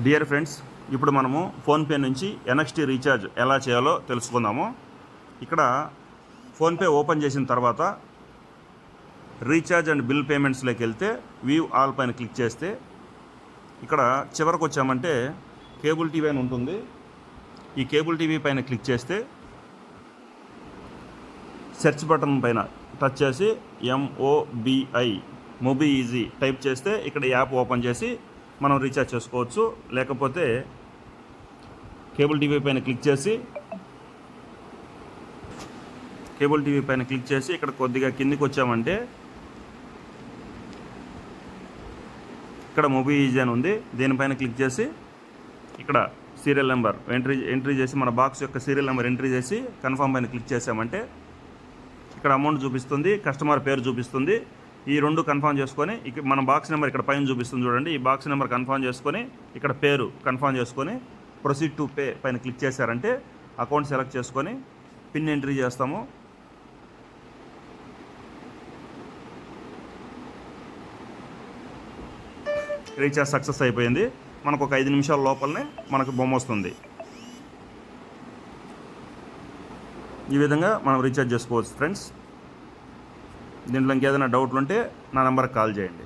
Dear friends, ఇప్పుడు మనము PhonePe నుంచి ఎన్ఎక్స్టీ రీఛార్జ్ ఎలా చేయాలో తెలుసుకుందాము. ఇక్కడ ఫోన్పే ఓపెన్ చేసిన తర్వాత రీఛార్జ్ అండ్ బిల్ పేమెంట్స్లోకి వెళ్తే వ్యూ ఆల్ పైన క్లిక్ చేస్తే ఇక్కడ చివరికి వచ్చామంటే కేబుల్ టీవీ అని ఉంటుంది. ఈ కేబుల్ టీవీ పైన క్లిక్ చేస్తే సెర్చ్ బటన్ పైన టచ్ చేసి మొబీ ఈజీ టైప్ చేస్తే ఇక్కడ యాప్ ఓపెన్ చేసి మనం రీఛార్జ్ చేసుకోవచ్చు. లేకపోతే కేబుల్ టీవీ పైన క్లిక్ చేసి ఇక్కడ కొద్దిగా కిందికి వచ్చామంటే ఇక్కడ మొబీ ఈజీ అని ఉంది. దీనిపైన క్లిక్ చేసి ఇక్కడ సీరియల్ నెంబర్ ఎంట్రీ చేసి మన బాక్స్ యొక్క సీరియల్ నెంబర్ ఎంట్రీ చేసి కన్ఫర్మ్ పైన క్లిక్ చేసామంటే ఇక్కడ అమౌంట్ చూపిస్తుంది, కస్టమర్ పేరు చూపిస్తుంది. ఈ రెండు కన్ఫర్మ్ చేసుకొని మన బాక్స్ నెంబర్ ఇక్కడ పైన చూపిస్తుంది చూడండి. ఈ బాక్స్ నెంబర్ కన్ఫర్మ్ చేసుకొని ఇక్కడ పేరు కన్ఫర్మ్ చేసుకొని ప్రొసీడ్ టు పే పైన క్లిక్ చేశారంటే అకౌంట్ సెలెక్ట్ చేసుకొని పిన్ ఎంట్రీ చేస్తాము. రీఛార్జ్ సక్సెస్ అయిపోయింది. మనకు ఒక 5 నిమిషాల లోపలనే మనకు బొమ్మ వస్తుంది. ఈ విధంగా మనం రీఛార్జ్ చేసుకోవచ్చు ఫ్రెండ్స్. దీంట్లో ఇంకేదైనా డౌట్లు ఉంటే నా నెంబర్కి కాల్ చేయండి.